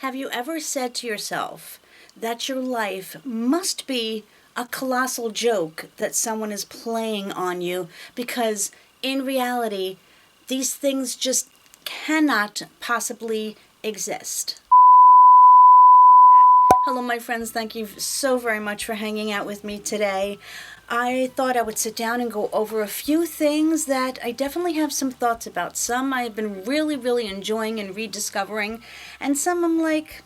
Have you ever said to yourself that your life must be a colossal joke that someone is playing on you, because in reality, these things just cannot possibly exist? Hello, my friends. Thank you so very much for hanging out with me today. I thought I would sit down and go over a few things that I definitely have some thoughts about. Some I've been really enjoying and rediscovering, and some I'm like,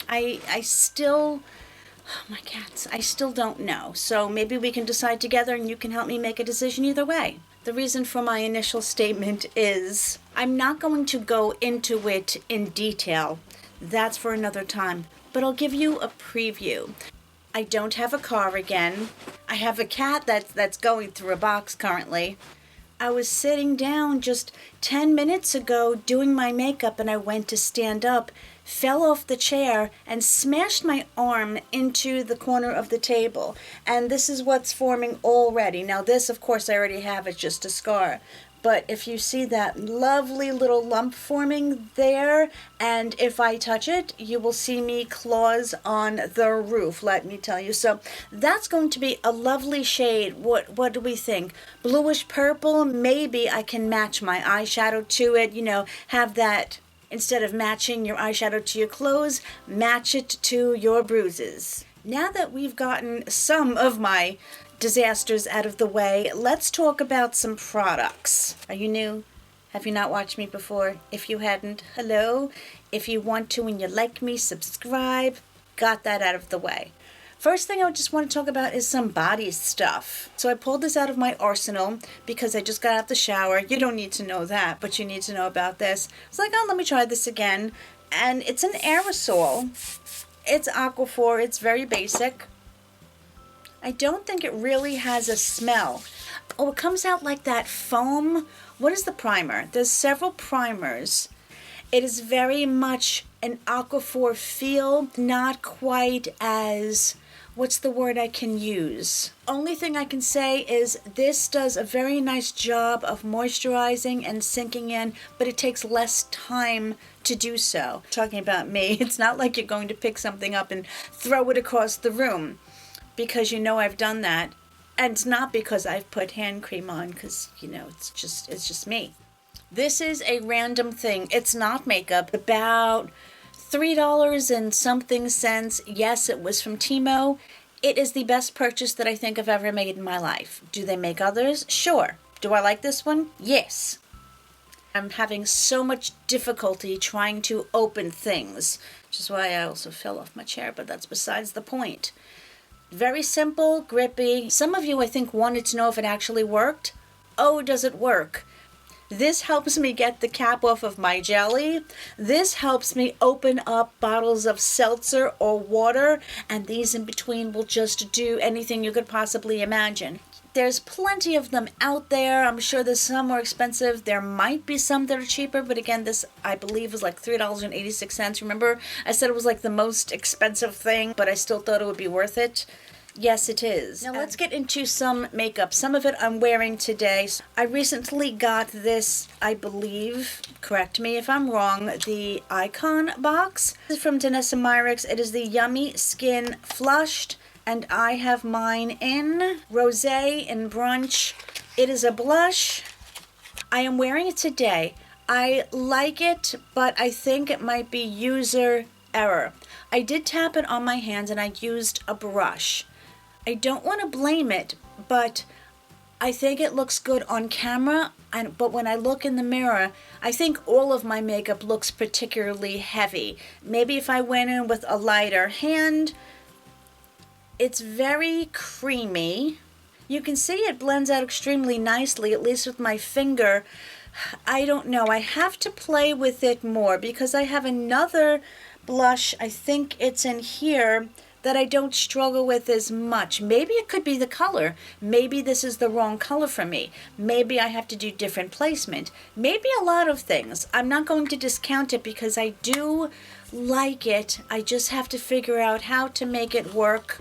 I still, oh, my cats, I still don't know. So maybe we can decide together and you can help me make a decision either way. The reason for my initial statement is I'm not going to go into it in detail. That's for another time. But I'll give you a preview. I don't have a car again. I have a cat that's going through a box currently. I was sitting down just 10 minutes ago doing my makeup, and I went to stand up, fell off the chair, and smashed my arm into the corner of the table. And this is what's forming already. Now this, of course, I already have. It's just a scar. But if you see that lovely little lump forming there, and if I touch it, you will see me claws on the roof, let me tell you. So that's going to be a lovely shade. What do we think? Bluish purple? Maybe I can match my eyeshadow to it, have that, instead of matching your eyeshadow to your clothes, match it to your bruises. Now that we've gotten some of my disasters out of the way, let's talk about some products. Are you new? Have you not watched me before? If you hadn't, hello. If you want to and you like me, subscribe. Got that out of the way. First thing I just want to talk about is some body stuff. So I pulled this out of my arsenal because I just got out the shower. You don't need to know that, but you need to know about this. It's like, oh, let me try this again. And it's an aerosol. It's Aquaphor. It's very basic. I don't think it really has a smell. Oh, it comes out like that foam. What is the primer? There's several primers. It is very much an Aquaphor feel, not quite as, what's the word I can use? Only thing I can say is this does a very nice job of moisturizing and sinking in, but it takes less time to do so. Talking about me, it's not like you're going to pick something up and throw it across the room, because I've done that. And it's not because I've put hand cream on, because it's just me. This is a random thing. It's not makeup. About $3 and something cents. Yes, it was from Timo. It is the best purchase that I think I've ever made in my life. Do they make others? Sure. Do I like this one? Yes. I'm having so much difficulty trying to open things, which is why I also fell off my chair, but that's besides the point. Very simple, grippy. Some of you, I think, wanted to know if it actually worked. Oh, does it work? This helps me get the cap off of my jelly. This helps me open up bottles of seltzer or water, and these in between will just do anything you could possibly imagine. There's plenty of them out there. I'm sure there's some more expensive. There might be some that are cheaper, but again, this, I believe, was like $3.86. Remember, I said it was like the most expensive thing, but I still thought it would be worth it. Yes, it is. Now let's get into some makeup. Some of it I'm wearing today. I recently got this, I believe, correct me if I'm wrong, the Icon box. This is from Danessa Myricks. It is the Yummy Skin Flushed, and I have mine in Rosé and Brunch. It is a blush. I am wearing it today. I like it, but I think it might be user error. I did tap it on my hands and I used a brush. I don't want to blame it, but I think it looks good on camera, but when I look in the mirror, I think all of my makeup looks particularly heavy. Maybe if I went in with a lighter hand. It's very creamy. You can see it blends out extremely nicely, at least with my finger. I don't know. I have to play with it more because I have another blush, I think it's in here, that I don't struggle with as much. Maybe it could be the color. Maybe this is the wrong color for me. Maybe I have to do different placement. Maybe a lot of things. I'm not going to discount it because I do like it. I just have to figure out how to make it work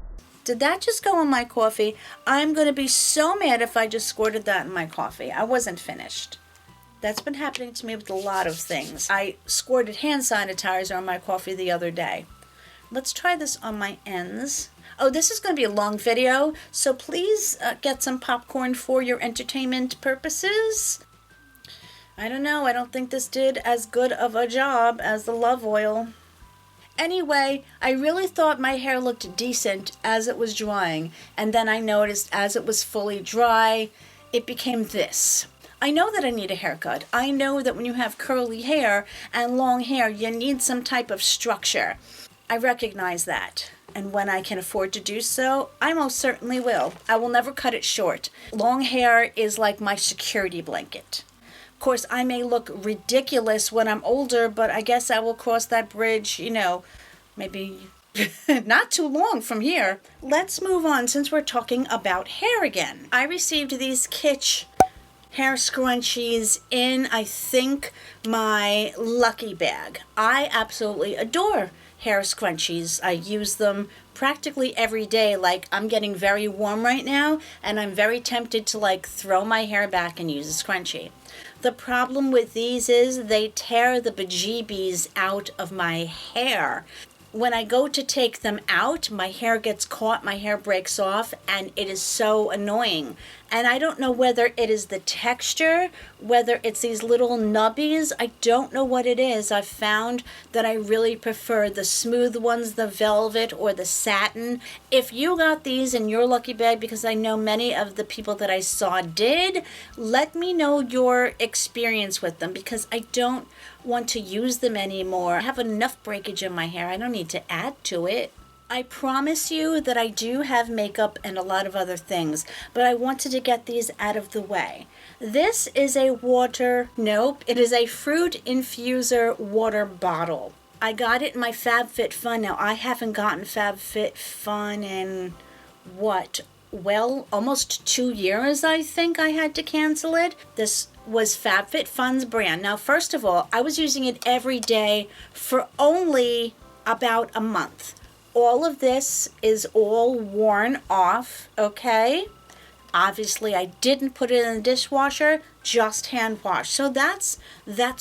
Did that just go in my coffee? I'm going to be so mad if I just squirted that in my coffee. I wasn't finished. That's been happening to me with a lot of things. I squirted hand sanitizer on my coffee the other day. Let's try this on my ends. Oh, this is going to be a long video, so please get some popcorn for your entertainment purposes. I don't know, I don't think this did as good of a job as the Love Oil. Anyway, I really thought my hair looked decent as it was drying, and then I noticed as it was fully dry, it became this. I know that I need a haircut. I know that when you have curly hair and long hair, you need some type of structure. I recognize that. And when I can afford to do so, I most certainly will. I will never cut it short. Long hair is like my security blanket. Of course, I may look ridiculous when I'm older, but I guess I will cross that bridge, maybe not too long from here. Let's move on since we're talking about hair again. I received these Kitsch hair scrunchies in, I think, my lucky bag. I absolutely adore hair scrunchies. I use them practically every day. Like, I'm getting very warm right now, and I'm very tempted to throw my hair back and use a scrunchie. The problem with these is they tear the bejeebies out of my hair. When I go to take them out, my hair gets caught, my hair breaks off, and it is so annoying. And I don't know whether it is the texture, whether it's these little nubbies. I don't know what it is. I've found that I really prefer the smooth ones, the velvet or the satin. If you got these in your lucky bag, because I know many of the people that I saw did, let me know your experience with them, because I don't want to use them anymore. I have enough breakage in my hair. I don't need to add to it. I promise you that I do have makeup and a lot of other things, but I wanted to get these out of the way. This is a it is a fruit infuser water bottle. I got it in my Fabfitfun. Now, I haven't gotten Fabfitfun in almost 2 years. I think I had to cancel it. This was Fabfitfun's brand. Now, first of all, I was using it every day for only about a month. All of this is all worn off, okay? Obviously, I didn't put it in the dishwasher, just hand wash. So that's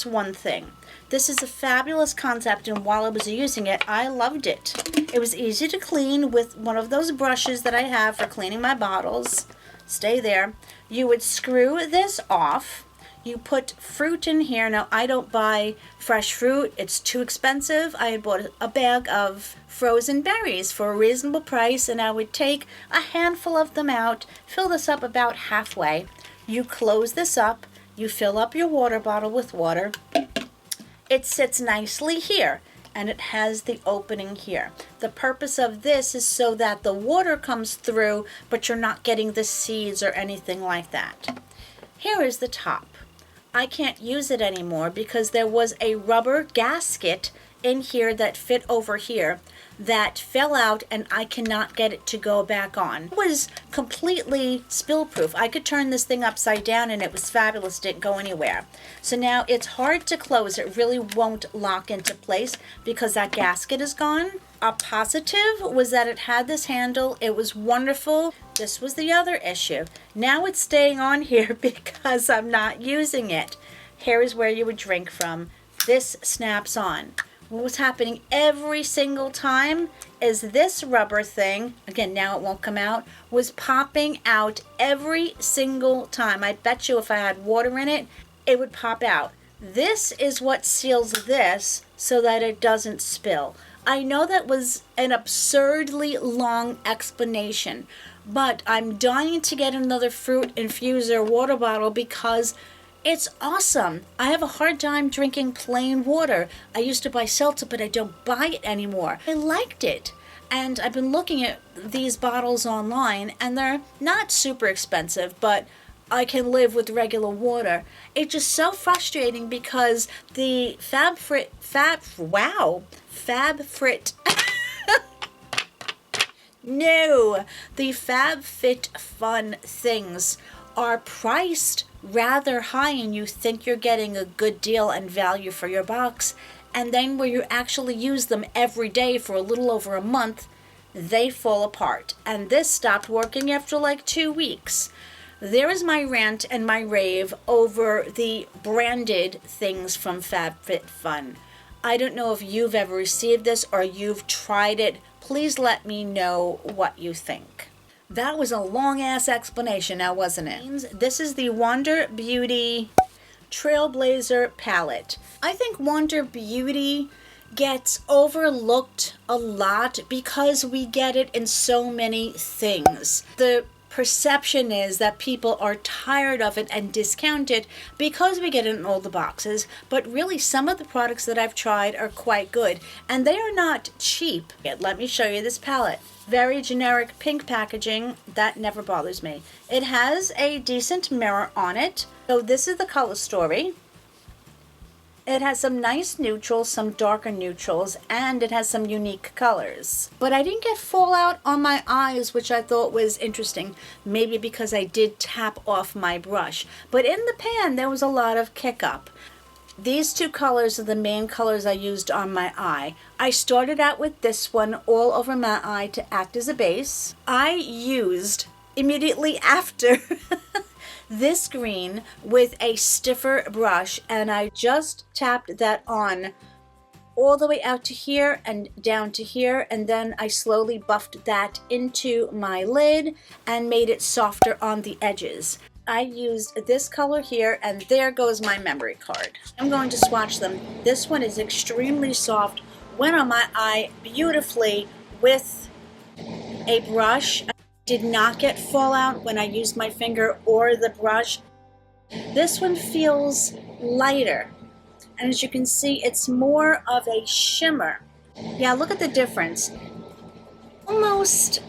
one thing. This is a fabulous concept, and while I was using it, I loved it. It was easy to clean with one of those brushes that I have for cleaning my bottles. Stay there. You would screw this off. You put fruit in here. Now, I don't buy fresh fruit. It's too expensive. I had bought a bag of frozen berries for a reasonable price, and I would take a handful of them out, fill this up about halfway. You close this up. You fill up your water bottle with water. It sits nicely here, and it has the opening here. The purpose of this is so that the water comes through, but you're not getting the seeds or anything like that. Here is the top. I can't use it anymore because there was a rubber gasket in here that fit over here that fell out, and I cannot get it to go back on. It was completely spill proof. I could turn this thing upside down and it was fabulous, didn't go anywhere. So now it's hard to close. It really won't lock into place because that gasket is gone. A positive was that it had this handle. It was wonderful. This was the other issue. Now it's staying on here because I'm not using it. Here is where you would drink from. This snaps on. What was happening every single time is this rubber thing, again, now it won't come out, was popping out every single time. I bet you if I had water in it, it would pop out. This is what seals this so that it doesn't spill. I know that was an absurdly long explanation, but I'm dying to get another fruit infuser water bottle because it's awesome. I have a hard time drinking plain water. I used to buy seltzer, but I don't buy it anymore. I liked it. And I've been looking at these bottles online, and they're not super expensive, but I can live with regular water. It's just so frustrating because the Fabfitfun the Fabfitfun things are priced rather high, and you think you're getting a good deal and value for your box, and then where you actually use them every day for a little over a month, they fall apart. And this stopped working after like 2 weeks. There is my rant and my rave over the branded things from Fabfitfun. I don't know if you've ever received this or you've tried it. Please let me know what you think. That was a long-ass explanation now, wasn't it? This is the Wander Beauty Trailblazer palette. I think Wander Beauty gets overlooked a lot because we get it in so many things. The perception is that people are tired of it and discount it because we get it in all the boxes, but really some of the products that I've tried are quite good, and they are not cheap. Let me show you this palette. Very generic pink packaging. That never bothers me. It has a decent mirror on it. So this is the color story. It has some nice neutrals, some darker neutrals, and it has some unique colors. But I didn't get fallout on my eyes, which I thought was interesting. Maybe because I did tap off my brush. But in the pan, there was a lot of kick up. These two colors are the main colors I used on my eye. I started out with this one all over my eye to act as a base. I used immediately after this green with a stiffer brush, and I just tapped that on all the way out to here and down to here, and then I slowly buffed that into my lid and made it softer on the edges. I used this color here, and there goes my memory card. I'm going to swatch them. This one is extremely soft, went on my eye beautifully with a brush. Did not get fallout when I used my finger or the brush. This one feels lighter, and as you can see, it's more of a shimmer. Yeah, look at the difference. Almost,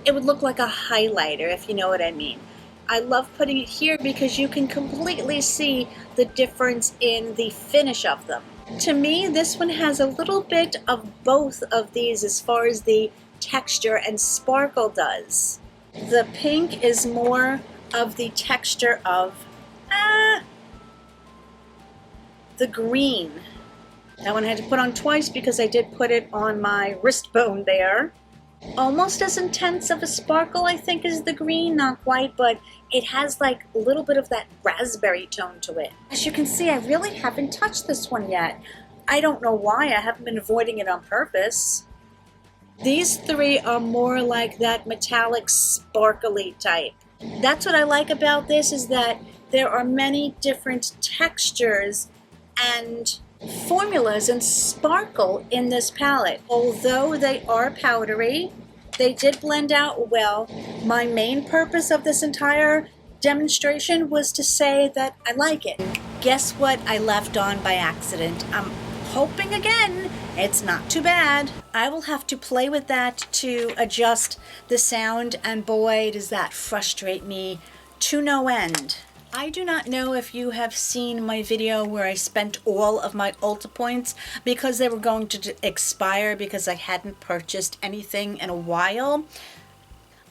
it would look like a highlighter, if you know what I mean. I love putting it here because you can completely see the difference in the finish of them. To me, this one has a little bit of both of these as far as the texture and sparkle does. The pink is more of the texture of the green. That one I had to put on twice because I did put it on my wrist bone there. Almost as intense of a sparkle, I think, as the green. Not quite, but it has like a little bit of that raspberry tone to it. As you can see, I really haven't touched this one yet. I don't know why. I haven't been avoiding it on purpose. These three are more like that metallic sparkly type. That's what I like about this, is that there are many different textures and formulas and sparkle in this palette. Although they are powdery, they did blend out well. My main purpose of this entire demonstration was to say that I like it. Guess what I left on by accident? I'm hoping again it's not too bad. I will have to play with that to adjust the sound, and boy, does that frustrate me to no end. I do not know if you have seen my video where I spent all of my Ulta points because they were going to expire because I hadn't purchased anything in a while.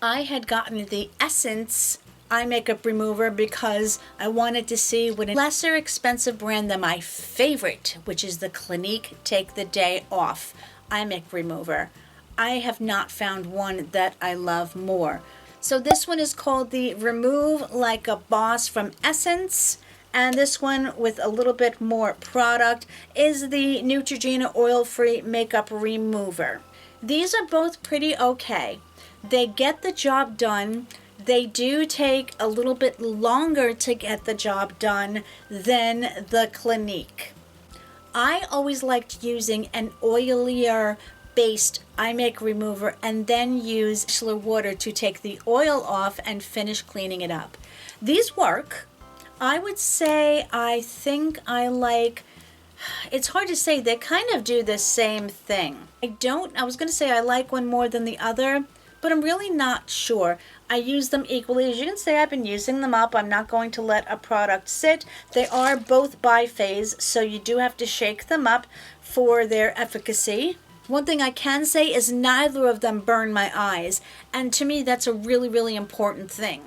I had gotten the Essence eye makeup remover because I wanted to see what a lesser expensive brand than my favorite, which is the Clinique Take the Day Off eye makeup remover. I have not found one that I love more. So this one is called the Remove Like a Boss from Essence, and this one with a little bit more product is the Neutrogena Oil-Free Makeup Remover. These are both pretty okay. They get the job done. They do take a little bit longer to get the job done than the Clinique. I always liked using an oilier based eye makeup remover and then use distilled water to take the oil off and finish cleaning it up. These work. I would say I think I like, it's hard to say, they kind of do the same thing. I was going to say I like one more than the other, but I'm really not sure. I use them equally. As you can see, I've been using them up. I'm not going to let a product sit. They are both bi-phase, so you do have to shake them up for their efficacy. One thing I can say is neither of them burn my eyes, and to me that's a really, really important thing.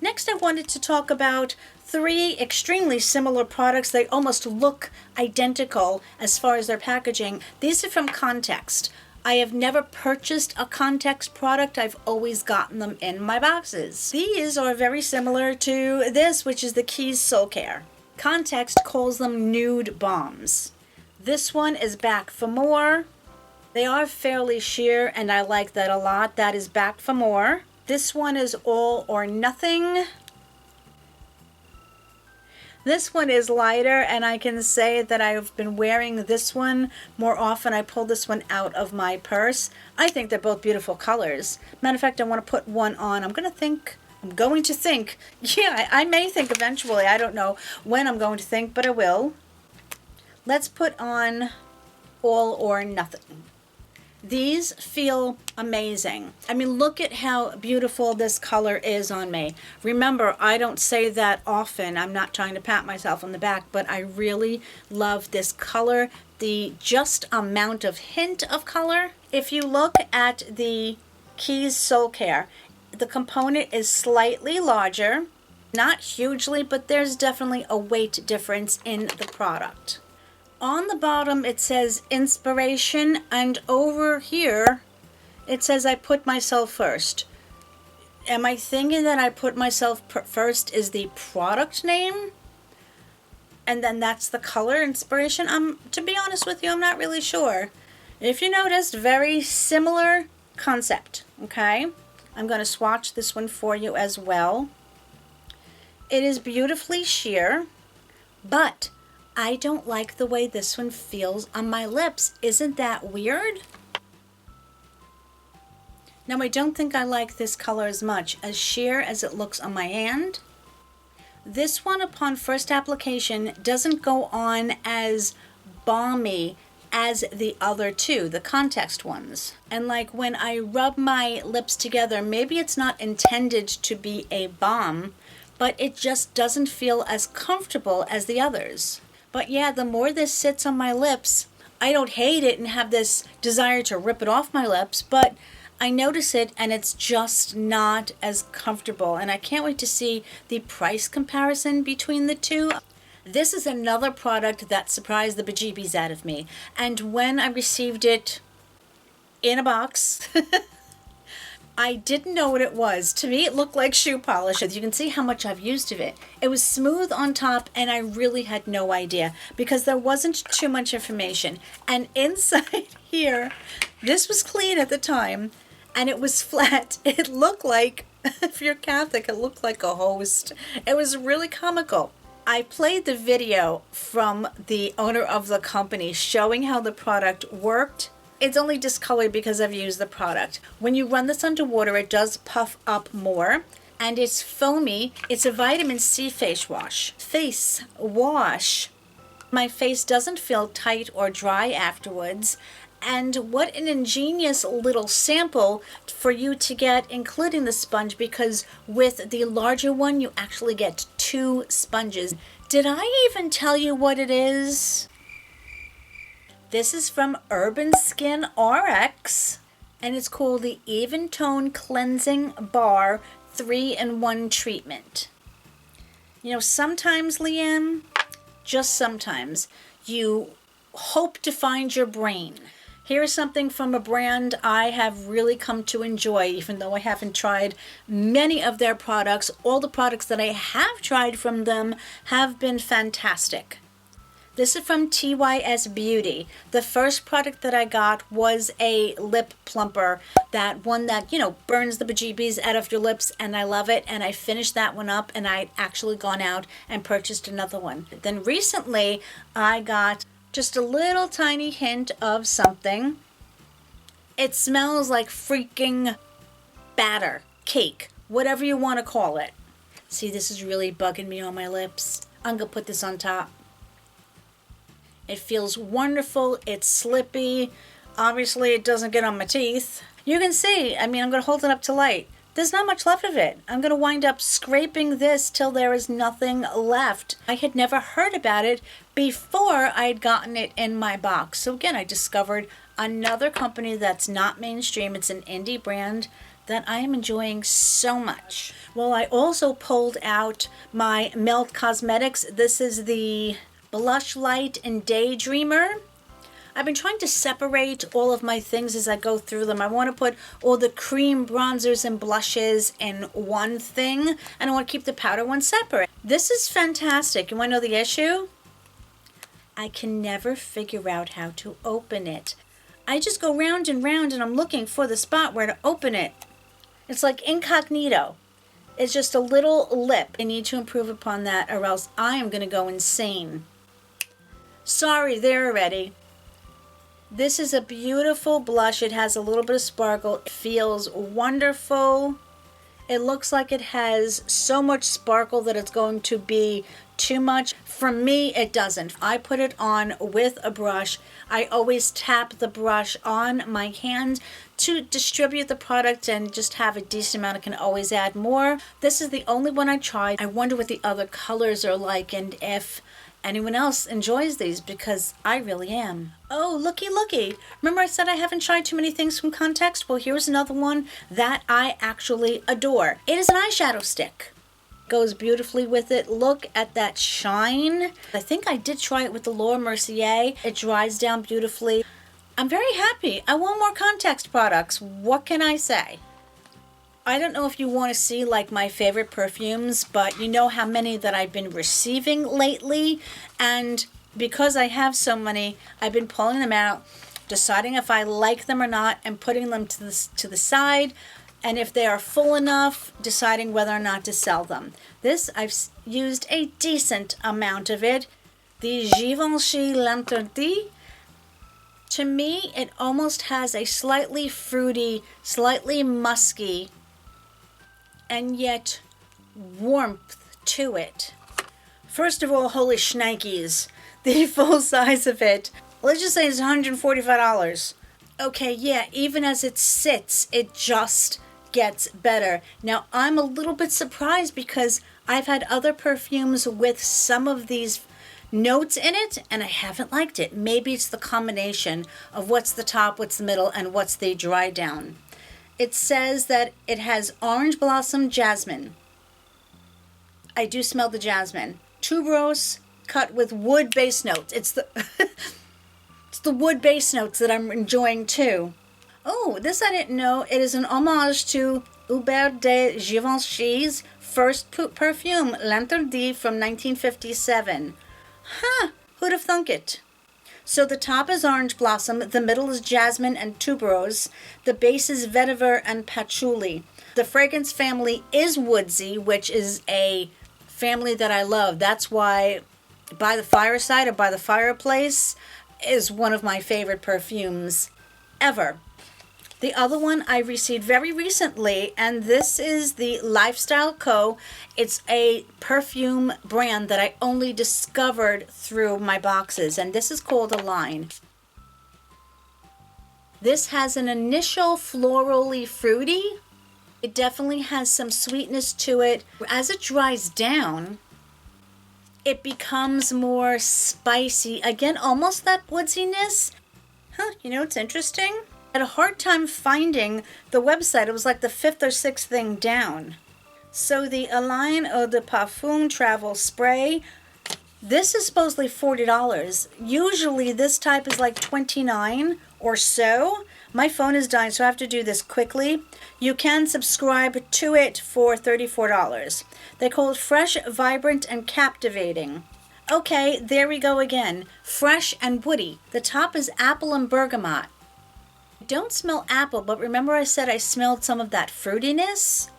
Next, I wanted to talk about three extremely similar products. They almost look identical as far as their packaging. These are from Context. I have never purchased a context product. I've always gotten them in my boxes. These are very similar to this, which is the Keys Soul Care. Context calls them nude balms. This one is Back for More. They are fairly sheer, and I like that a lot. That is Back for More. This one is All or Nothing. This one is lighter, and I can say that I've been wearing this one more often. I pulled this one out of my purse. I think they're both beautiful colors. Matter of fact, I want to put one on. I'm going to think, yeah, I may think eventually. I don't know when I'm going to think, but I will. Let's put on All or Nothing. These feel amazing. I mean, look at how beautiful this color is on me. Remember, I don't say that often. I'm not trying to pat myself on the back, but I really love this color, the just amount of hint of color. If you look at the Keys Soul Care, the component is slightly larger, not hugely, but there's definitely a weight difference in the product. On the bottom it says inspiration, and over here it says I put myself first. Am I thinking that I put myself first is the product name? And then that's the color inspiration? To be honest with you, I'm not really sure. If you noticed, very similar concept, okay? I'm going to swatch this one for you as well. It is beautifully sheer, but I don't like the way this one feels on my lips. Isn't that weird? Now, I don't think I like this color as much, as sheer as it looks on my hand. This one, upon first application, doesn't go on as balmy as the other two, the context ones. And like when I rub my lips together, maybe it's not intended to be a balm, but it just doesn't feel as comfortable as the others. But yeah, the more this sits on my lips, I don't hate it and have this desire to rip it off my lips, but I notice it and it's just not as comfortable. And I can't wait to see the price comparison between the two. This is another product that surprised the bejeebies out of me. And when I received it in a box, I didn't know what it was. To me, it looked like shoe polish. As you can see how much I've used of it. It was smooth on top, and I really had no idea because there wasn't too much information. And inside here, this was clean at the time, and it was flat. It looked like, if you're Catholic, it looked like a host. It was really comical. I played the video from the owner of the company showing how the product worked. It's only discolored because I've used the product. When you run this under water, it does puff up more, and it's foamy. It's a vitamin C face wash. Face wash. My face doesn't feel tight or dry afterwards. And what an ingenious little sample for you to get, including the sponge, because with the larger one, you actually get 2 sponges. Did I even tell you what it is? This is from Urban Skin RX, and it's called the Even Tone Cleansing Bar 3-in-1 Treatment. You know, sometimes, Leann, just sometimes, you hope to find your brain. Here's something from a brand I have really come to enjoy, even though I haven't tried many of their products. All the products that I have tried from them have been fantastic. This is from TYS Beauty. The first product that I got was a lip plumper, that one that, you know, burns the bejeebies out of your lips, and I love it. And I finished that one up, and I'd actually gone out and purchased another one. Then recently, I got just a little tiny hint of something. It smells like freaking batter, cake, whatever you want to call it. See, this is really bugging me on my lips. I'm going to put this on top. It feels wonderful. It's slippy. Obviously, it doesn't get on my teeth. You can see, I mean, I'm going to hold it up to light. There's not much left of it. I'm going to wind up scraping this till there is nothing left. I had never heard about it before I'd gotten it in my box. So again, I discovered another company that's not mainstream. It's an indie brand that I am enjoying so much. Well, I also pulled out my Melt Cosmetics. This is the Blush Light and Daydreamer. I've been trying to separate all of my things as I go through them. I want to put all the cream bronzers and blushes in one thing, and I want to keep the powder one separate. This is fantastic. You want to know the issue? I can never figure out how to open it. I just go round and round and I'm looking for the spot where to open it. It's like incognito. It's just a little lip. I need to improve upon that or else I am going to go insane. Sorry, there already. This is a beautiful blush. It has a little bit of sparkle. It feels wonderful. It looks like it has so much sparkle that it's going to be too much. For me, it doesn't. I put it on with a brush. I always tap the brush on my hand to distribute the product and just have a decent amount. I can always add more. This is the only one I tried. I wonder what the other colors are like and if anyone else enjoys these, because I really am. Oh, looky. Remember I said I haven't tried too many things from Context? Well, here's another one that I actually adore. It is an eyeshadow stick. Goes beautifully with it. Look at that shine. I think I did try it with the Laura Mercier. It dries down beautifully. I'm very happy. I want more Context products. What can I say? I don't know if you want to see like my favorite perfumes, but you know how many that I've been receiving lately, and because I have so many, I've been pulling them out, deciding if I like them or not, and putting them to the side, and if they are full enough, deciding whether or not to sell them. This, I've used a decent amount of it. The Givenchy L'Interdit. To me, it almost has a slightly fruity, slightly musky, and yet warmth to it. First of all, holy shnikes, the full size of it, let's just say it's $145. Okay, yeah, even as it sits, it just gets better. Now, I'm a little bit surprised because I've had other perfumes with some of these notes in it, and I haven't liked it. Maybe it's the combination of what's the top, what's the middle, and what's the dry down. It says that it has orange blossom jasmine. I do smell the jasmine. Tuberose cut with wood base notes. It's the it's the wood base notes that I'm enjoying too. Oh, this I didn't know. It is an homage to Hubert de Givenchy's first perfume, L'Interdit, from 1957. Huh, who'd have thunk it? So the top is orange blossom, the middle is jasmine and tuberose, the base is vetiver and patchouli. The fragrance family is woodsy, which is a family that I love. That's why By the Fireside or By the Fireplace is one of my favorite perfumes ever. The other one I received very recently, and this is the Lifestyle Co. It's a perfume brand that I only discovered through my boxes, and this is called Align. This has an initial florally fruity. It definitely has some sweetness to it. As it dries down, it becomes more spicy. Again, almost that woodsiness. Huh, you know, it's interesting. I had a hard time finding the website. It was like the 5th or 6th thing down. So the Align Eau de Parfum Travel Spray, this is supposedly $40. Usually this type is like $29 or so. My phone is dying, so I have to do this quickly. You can subscribe to it for $34. They call it Fresh, Vibrant, and Captivating. Okay, there we go again. Fresh and woody. The top is apple and bergamot. Don't smell apple, but remember I said I smelled some of that fruitiness?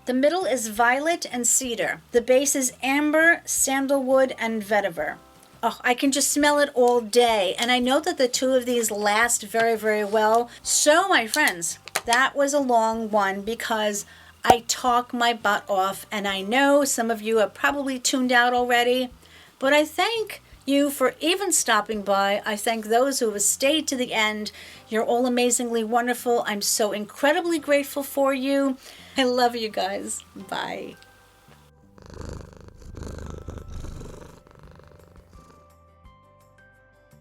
The middle is violet and cedar. The base is amber, sandalwood, and vetiver. Oh, I can just smell it all day. And I know that the two of these last very, very well. So, my friends, that was a long one because I talk my butt off. And I know some of you have probably tuned out already. But I thank you for even stopping by. I thank those who have stayed to the end. You're all amazingly wonderful. I'm so incredibly grateful for you. I love you guys. Bye.